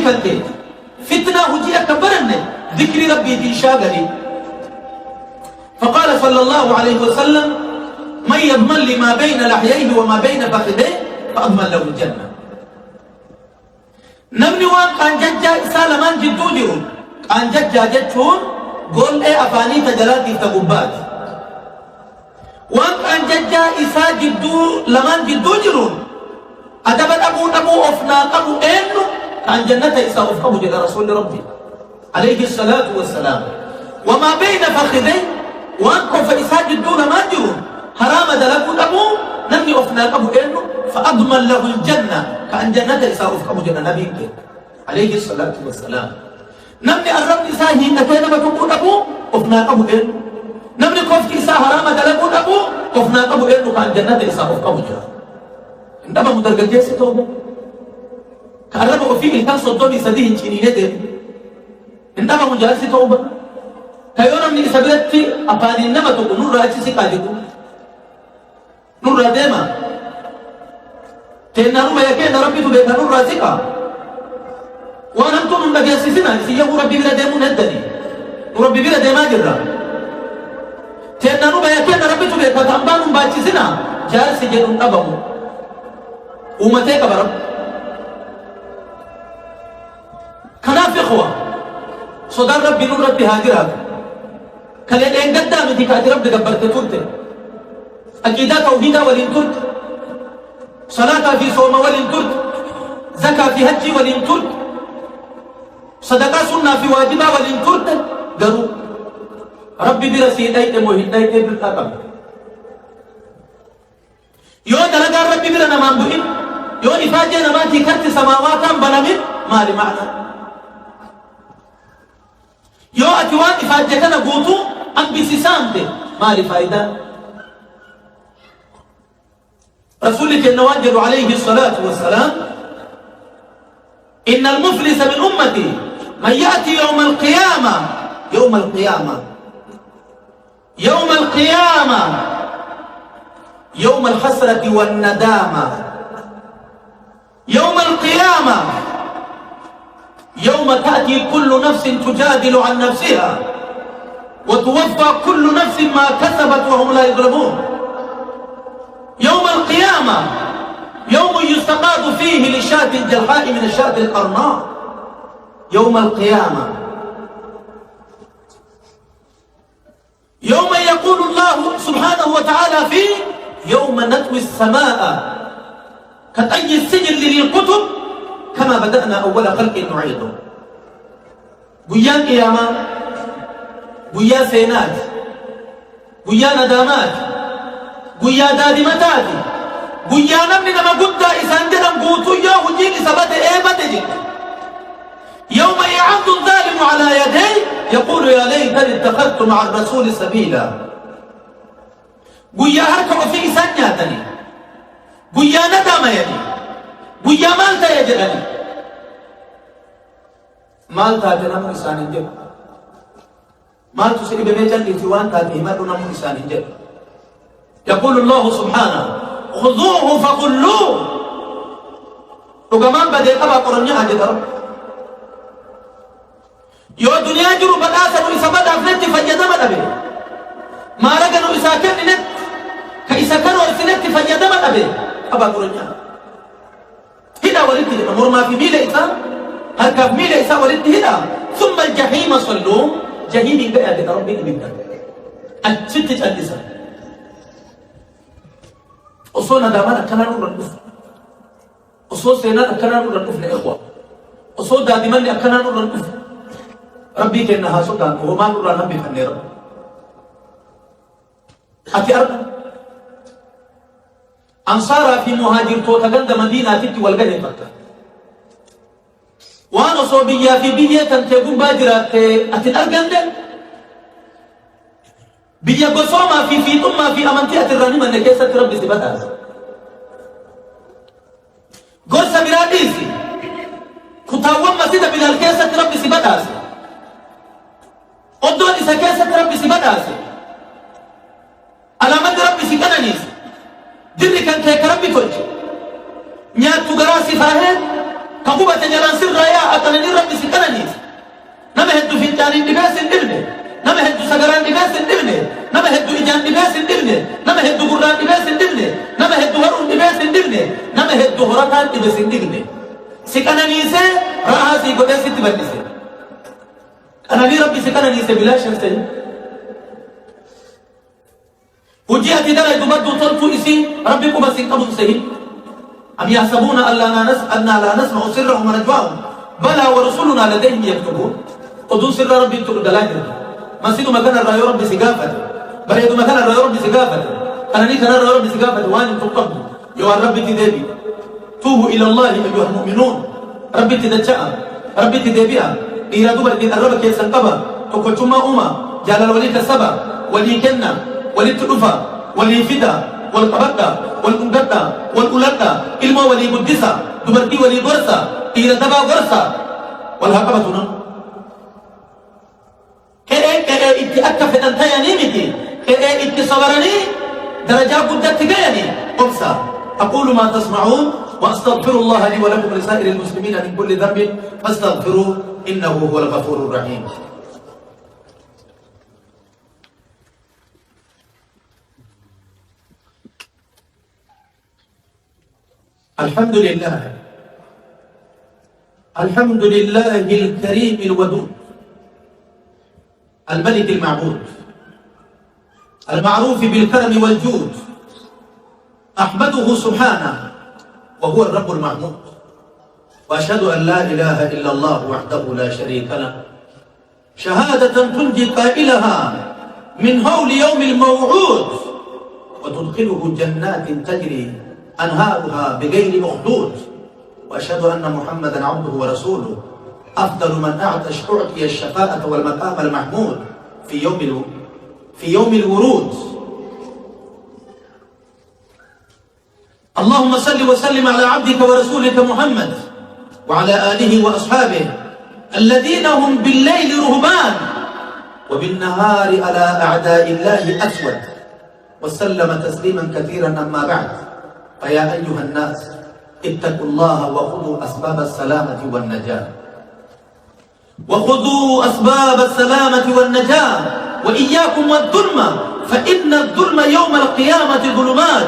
كنتي فتنة هجي أكبرن ذكر ربي تشاغلي. فقال صلى الله عليه وسلم من يضمن لي ما بين لحييه وما بين فخذيه فأضمن له الجنة. نمني وان كان ججا سالمان جدو جرون كان ججا جتون قول ايه أفاني تجلاتي تقبات وان كان ججا إسا جدو لمن جدو جرون أدبت أبو أفنا أبو إنو كان جنة إسا أفقه جل رسول ربي عليه الصلاة والسلام. وما بين فخذيه وان كان فإسا جدو لمن جرون حرام دلقوا أبو نمني أفنا أبو إنو فأضمن له الجنة كان جنة إسا أفقه جل نبيك عليه الصلاة والسلام. نمني الرب إسا هين كينا بتقول أبو أفنا أبو إنو نمني كفت إسا حرام دلقوا أبو أفنا أبو إنو كان جنة إسا أفقه جل. عندما مدرجة جيسة توبة كأربع فيه كان صدومي سديه انشيني ندم عندما مجالسة توبة كيونا من إسابيرتي أباني إنما تقول نور راجي سيكاجكو نور راديما تنارو ما يكين ربي تبقى نور رازيكا وانا انتم من بجاسسنا سيهو ربي بلا ديمو ندني وربي بلا ديما جرى تنارو ما يكين ربي تبقى تنبانو باجسنا جالسي جنون أبامو ومتى كبرب كناف إخوة صدر ربي نور ربي هاجرات كلين إن قدام دي كاتي رب دقبرت تلت أكيدا توحيدا ولين تلت صلاة في صوم ولين تلت زكاة في حج ولين تلت صدقة سنة في واجبة ولين تلت قالوا ربي برسيداي موهداي بالتقم يو دلقا ربي بلا نمان بئن يو إفاجة نماتي كرت سماواتا بنمت ما لمعنى يو أتوان إفاجة كان قوتو أم بسسامته ما لفايدة. رسولك النواجر عليه الصلاة والسلام إن المفلس من أمتي من يأتي يوم القيامة يوم القيامة يوم القيامة يوم الحسرة والندامة يوم القيامة يوم تأتي كل نفس تجادل عن نفسها وتوفى كل نفس ما كسبت وهم لا يظلمون. يوم القيامة يوم يستقاد فيه للشاة الجلحاء من الشاة القرناء. يوم القيامة يوم يقول الله سبحانه وتعالى فيه يوم نطوي السماء كطي السجل للكتب كما بدأنا أول خلق نعيده. قيان قيامة قيا سينات قيا ندامات قيا دادمتات قيا نمني نما قد إسان جدن قوتو يا وجيك سبت إيبت جد. يوم يعض الظالم على يديه يقول يا ليتني اتخذت مع الرسول سبيلا. قيا هركب في إسان ناتني قيا ندام يدي قيا مالتا يجدني مالتا جنم إسان جد ما تسري بمجال إتوان تاتي ما دون إنسان جد. يقول الله سبحانه خذوه فغلوه وكمان بدأ أبا قرنيا أجد رب يو دنيا جرو بدأت وإسابة أفنت فجدم أبي ما رجعوا إساكن نت كإساكن وإسنت فجدم أبي أبا قرنيا هنا ولدت أمور ما في ميل إسا هركب ميل إسا ولدت هنا ثم الجحيم صلوه جهيم قاعد ربي بيبدا الست تجلسها أصولنا دامنا كنا نور الكف أصول سينا كنا نور الكف لإخوة أصول دادمان كنا نور الكف ربي كأنها سلطان هو ما نور النبي فنير أتي أرض أنصار في مهاجر توتجند مدينة تبكي والجنة فكر وانا صوبيا في بيئة تنتقون باجرات أتنأرقن بيئة قصوما في ثم في أمنتئة الرنيمة نكيسة ربي سبتاز قصة براديسي كتاوم مسيدة بلا الكيسة ربي سبتاز أدون إسا كيسة ربي سبتاز على مد ربي سكنانيس جري كان كيك ربي تلج نيات تقراسي فاهد كقوبة جلان سر رايا أتنني ربي سكنني نما هدو في الجاني لباس الدبنة نما هدو سقران لباس الدبنة نما هدو إجان لباس الدبنة نما هدو قران لباس الدبنة نما هدو هرون لباس الدبنة نما هدو هرطان لباس الدبنة سكنني سي رأسي قدس تبنسي أنا لي ربي سكنني سي بلا شمسي وجهتي درجة بدو طلتو إسي ربكم سكنهم سي أم يحسبون أننا لا نسمع سرهم ونجواهم بلى ورسلنا لديهم يكتبون قدو سر ربي تقدلاجر مسيدو مكان الرأي ربي سقافة بريدو مكان الرأي ربي سقافة أنا نيكا الرأي ربي سقافة واني تقبل يوان ربي تدبي توبوا إلى الله أيها المؤمنون ربي تدجأ ربي تدبيها إيرادو بردين الربك يسنقبا تقول ثم أمة جلال وليك السبع ولي كنا ولي تلفا ولي فدا والقبطة والقنقطة والقلطة إلما ولي قدسة دبرتي ولي قرصة إيرادبا قرصة والهقبة نم كأي اتأكد أنت ينيمتي كأي اتصورني درجة قدت تجاني أمسى أقول ما تسمعون وأستغفر الله لي ولكم ولسائر المسلمين من كل ذنب فاستغفروه إنه هو الغفور الرحيم. الحمد لله الحمد لله الكريم الودود الملك المعبود المعروف بالكرم والجود أحمده سبحانه وهو الرب المحمود وأشهد أن لا إله إلا الله وحده لا شريك له شهادة تنجي قائلها من هول يوم الموعود وتدخله جنات تجري أنهارها بغير مخدود وأشهد أن محمدا عبده ورسوله أفضل من أعطي الشفاعة والمقام المحمود في يوم الورود. اللهم صل وسلم على عبدك ورسولك محمد وعلى آله وأصحابه الذين هم بالليل رهبان وبالنهار على أعداء الله أسود وسلم تسليما كثيرا. أما بعد فيا أيها الناس اتقوا الله وخذوا أسباب السلامة والنجاة وإياكم والظلم فإن الظلم يوم القيامة ظلمات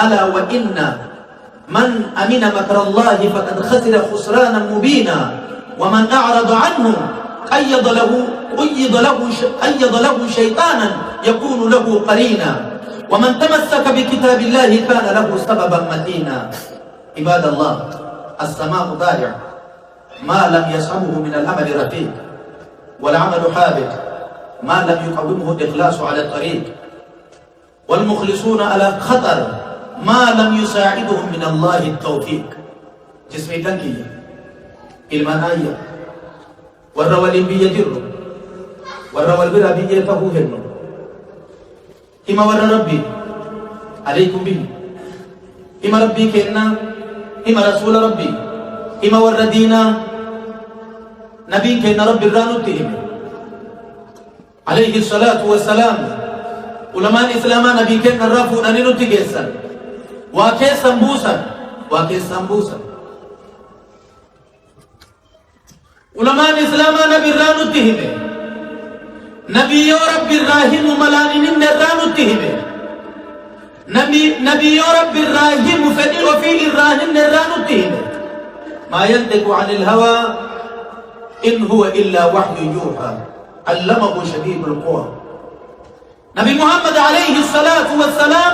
ألا وإن من أمن مكر الله فقد خسر خسرانا مبينا ومن أعرض عنه أيض له شيطانا يكون له قرينا ومن تمسك بكتاب الله كان له سببا متينا. عباد الله السماء ضارع ما لم يصحبه من العمل رفيق والعمل حابط ما لم يقومه الإخلاص على الطريق والمخلصون على خطر ما لم يساعدهم من الله التوفيق. جسمي تنكية المناية والروالين بيجر والروال برا بيجته هنو إما ور ربي عليكم به إما ربي كنا إما رسول ربي إما ور دينا نبي كنا ربي الرانو تهم عليه الصلاة والسلام علماء الإسلام نبي كنا الرافو ننو تجسن واكي سمبوسا علماء الإسلام نبي الرانو تهم نبي رب الراحم ملانين الرانو تهم نبي رب الراحم فدي وفي الراحم الرانو تهم ما ينطق عن الهوى إن هو إلا وحي يوحى علمه شديد القوى. نبي محمد عليه الصلاة والسلام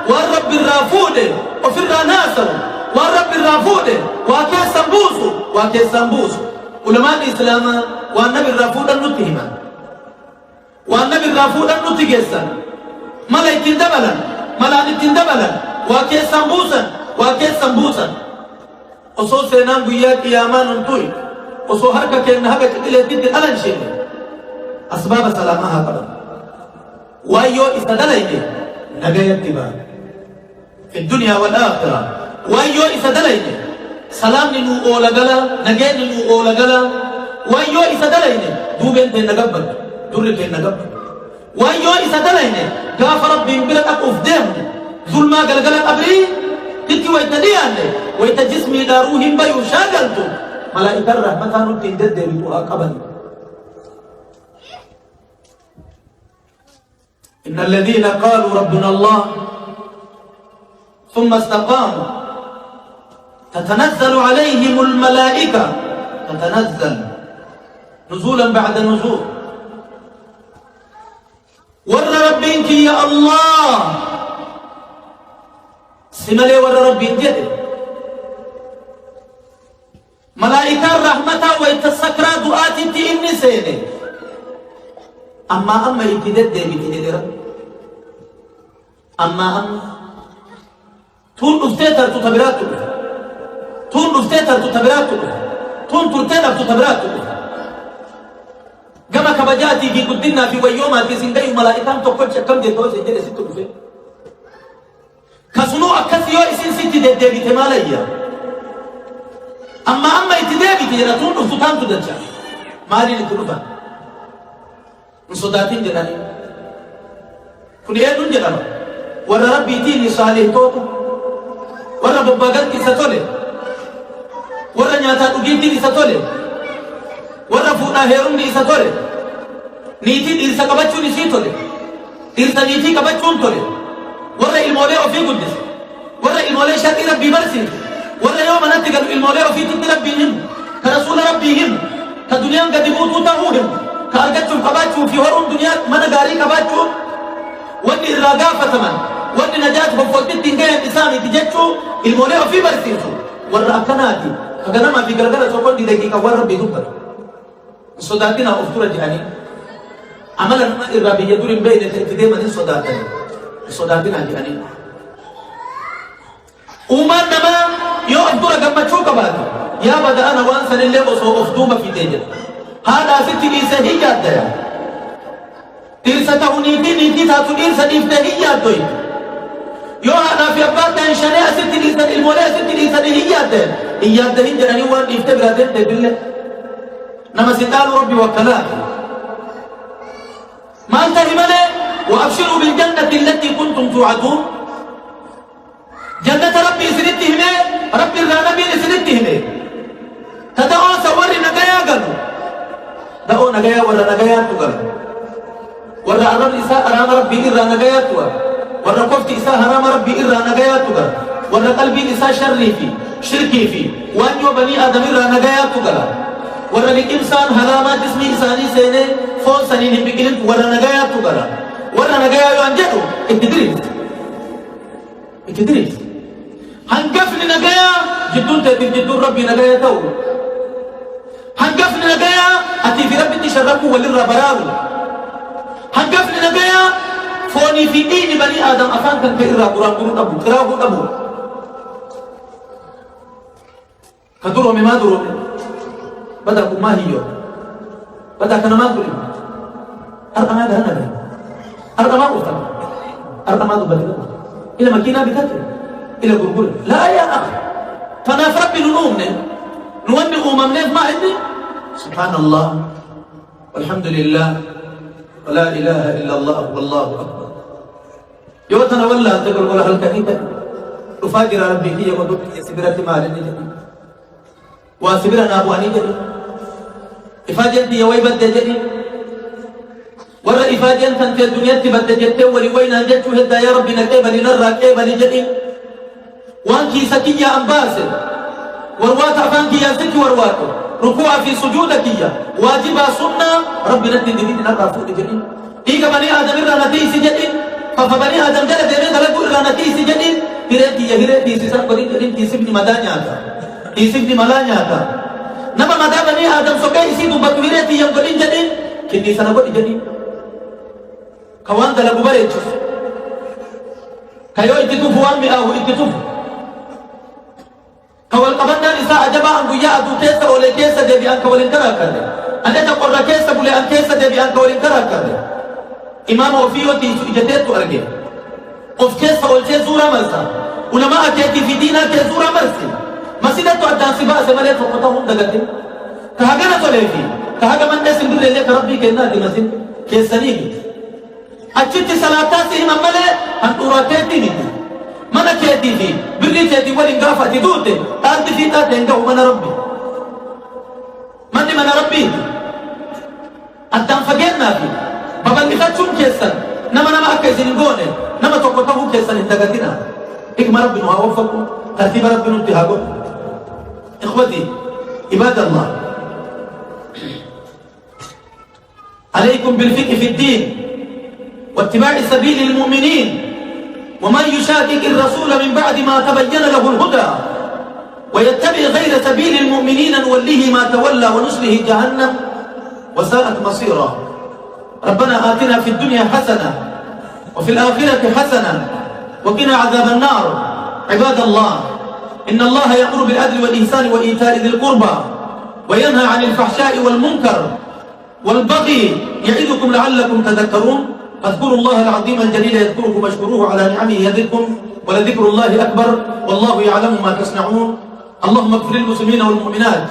والرب الرافود وفي الرناسة والرب الرافود وكي سمبوسو علماء الإسلام والنبي الرافود النتهما والنبي الرافود النتجسا ملائكة دبلا ملائكة دبلا وكي سمبوسا وصو سينام بيات يامان انتوي وصو هركا كأن هكا تتلتت الألن شيء أسباب سلامها قبل وايو استدليك نجاية اتباع في الدنيا والآخرة وايو استدليك سلام ننو أولا قلا نجاية ننو أولا قلا وايو استدليك دوبين تين نقبل دور تين نقبل وايو استدليك غافر ربي بلد أقف دهم ظلما قلقلا قبري تتي ويتديان ويتجسمي داروهم بيو شاقلتو ملائكة الرحمة نتندد بتوها قبل إن الذين قالوا ربنا الله ثم استقاموا تتنزل عليهم الملائكة تتنزل نزولا بعد نزول ور ربك يا الله سملي ور ربك جد ملائكة الرحمة ويتسكر دعاتي إني سيني أما يتدد بتدد رب أما تون أفتتر تتبرات تون أفتتر تتبرات تون ترتنب تتبرات كما كبجاتي في قدنا في ويومات سندي ملائكة تقول كم دي توزي جلي ستة بفين كسنو أكثيو إسن ستة دي بتماليا أما يتدابي تجراتون أفتان تدجا مالي نتنفا نصداتين جناني كن يدون جنانا ورى ربي تيني صالح توتا ورى بباقات كي ستولي ورى نياتا تجيتي كي ستولي ورى فونا هيرون كي ستولي نيتي إرسا كبچو نسي تولي إرسا نيتي كبچون تولي ورى المولي وفي قدس ورى المولي شاكي ربي برسي ورى يوم نتقل المولي وفي تتربيهم كرسول ربيهم كدنيا قد بوتو تهوهم كارجتشون كباتشون في ورون دنيا من غاري كباتشون ودي الرغافة من ودي نجاة بفوت الدنيا إنساني تجتشو المولى في برسيسو والرأكناتي كغنما في غرغرة سوكون دي دقيقة وربي دوبر صداتنا أفتورة جهاني عملا الربي يدور بين تأتي من صداتنا صداتنا جهاني وما نما يو أفتورة كما تشوك بعد يا بدا أنا وانسان اللي وصو أفتوما في تيجل هذا ستي إرسا هي جادا إرسا تهونيتي نيتي تاتو إرسا نيفتا هي جادوي يو هذا في أباد تنشاني ستي إرسا المولى ستي إرسا هي جادا هي جادا هي جاني وان نيفتا برادين تبلي نما ستال ربي وكلاك ما انتهي ملي وأبشروا بالجنة التي كنتم توعدون جنة ربي سنتهم ربي الرانبي سنتهم تدعو سوري نقيا قالوا دعو نجايا ولا نجايا تقول ولا أرام إساء أرام ربي إرّا نجايا تقول ولا قفت إساء أرام ربي إرّا نجايا تقول ولا قلبي إساء شرّي في شركي في وأن بني آدم إرّا نجايا تقول ولا لإنسان هلاما جسمي إنساني سيني فون سنين بقلن ولا نجايا تقول ولا نجايا ينجدوا اتدريس هنقفل نجايا جدون تدين جدون ربي نجايا تقول هنقفل نجايا أتي في ربي تشركوا وللربراو هنقفل نجايا فوني في دين بني آدم أفان كان كإرّا قرآن قرون أبو كراهو أبو كدروا مما دروا بدأ ما هي بدأ كان ما دروا أرقى ما دهنا به أرقى ما أفتر أرقى ما دبتنا إلى مكينة بكتر إلى قرقر لا يا أخي فأنا في ربي ننومنا نوني أممنا ما عندي سبحان الله والحمد لله ولا إله إلا الله والله أكبر يوتنا ولا تقول ولا هل كهيبة تفاجر ربي هي ودك سبرة مالني جدي وسبرة نابواني جدي إفاجر دي ويبد جدي ورا إفاجر تنتي الدنيا تبد جدي ولوين أنجتوا هدا يا ربي نكيب لنرى كيب لجدي وانكي سكية أنباسل وروات أفانكي يا سكي ورواتو ركوع في سجودك يا واجب سنة ربنا تدين نرى فوق جدي إيجا بني آدم إرى نتيس جدي فبني آدم جل دين دلقوا إرى نتيس جدي هيرتي يا هيرتي سيسان بني جدي تيسبني مدانيا تا تيسبني ملانيا تا نما مدا بني آدم سوكي يسيدوا بكويرتي يوم بني جدي كني سنة بني جدي كوان دلقوا بريج كيو إتتوف وامي أو إتتوف كوال قبنا نساء جبا أن قيا أدو تيسا ولي كيسا دي بيان كوالين كرا كرده أن يتقر كيسا بولي أن كيسا دي بيان كوالين كرا كرده إمام وفيو تيسو إجتيتو أرجي قف كيسا والجي زورا مرسا علماء كيتي في دينا كي زورا مرسي مسيدة تعدان سباء سماليت وقتهم دقتي كهاقنا توليفي كهاقا من نسل بل لك ربي كينا دي مسيد كيسا نيجي أجت صلاة سيهم أمالي أن أراتيتي نيجي mana keeti fi birri teeti walin gaafati duute dhaalti fi dhaateen ga'u mana rabbi أدام فجأنا في بابا نفتشون كيسن نما أكيسين قونه نما تقطعه كيسن انتقدنا إكما ربنا ووفقوا ترتيب ربنا انتهاقوا. إخوتي عباد الله، عليكم بالفقه في الدين واتباع سبيل المؤمنين، ومن يشاكك الرسول من بعد ما تبين له الهدى ويتبع غير سبيل المؤمنين نوله ما تولى ونصله جهنم وساءت مصيرا. ربنا آتنا في الدنيا حسنة وفي الآخرة حسنة وقنا عذاب النار. عباد الله، إن الله يأمر بالعدل والإحسان وإيتاء ذي القربى وينهى عن الفحشاء والمنكر والبغي يعظكم لعلكم تذكرون. فاذكروا الله العظيم الجليل يذكركم واشكروه على نعمه يزدكم ولذكر الله أكبر والله يعلم ما تصنعون. اللهم اغفر للمسلمين والمؤمنات،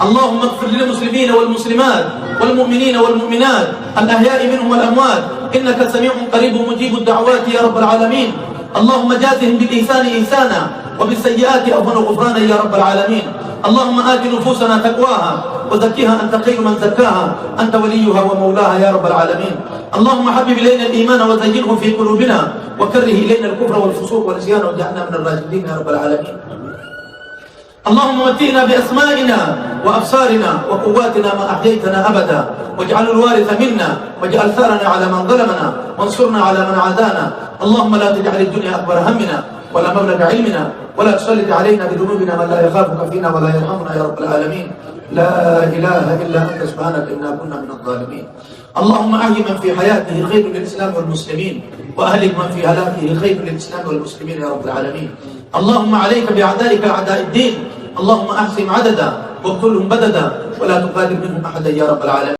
اللهم اغفر للمسلمين والمسلمات والمؤمنين والمؤمنات الأحياء منهم والأموات إنك سميع قريب مجيب الدعوات يا رب العالمين. اللهم جازهم بالإحسان إحسانا وبالسيئات أوفنا غفرانا يا رب العالمين. اللهم آت نفوسنا تقواها وزكها أنت خير من زكاها أنت وليها ومولاها يا رب العالمين. اللهم حبب إلينا الإيمان وزينه في قلوبنا وكره إلينا الكفر والفسوق والعصيان واجعلنا من الراشدين يا رب العالمين. اللهم متئنا بأسمائنا وأبصارنا وقواتنا ما أحييتنا أبدا واجعل الوارث منا واجعل ثارنا على من ظلمنا وانصرنا على من عادانا. اللهم لا تجعل الدنيا أكبر همنا ولا مبلغ علمنا ولا تسلط علينا بذنوبنا من لا يخافك فينا ولا يرحمنا يا رب العالمين. لا إله إلا أنت سبحانك إنا كنا من الظالمين. اللهم أحي من في حياته خير للإسلام والمسلمين وأهلك من في هلاكه خير للإسلام والمسلمين يا رب العالمين. اللهم عليك بأعدائك أعداء الدين، اللهم أحصهم عددا واقتلهم بددا ولا تقادر منهم أحدا يا رب العالمين.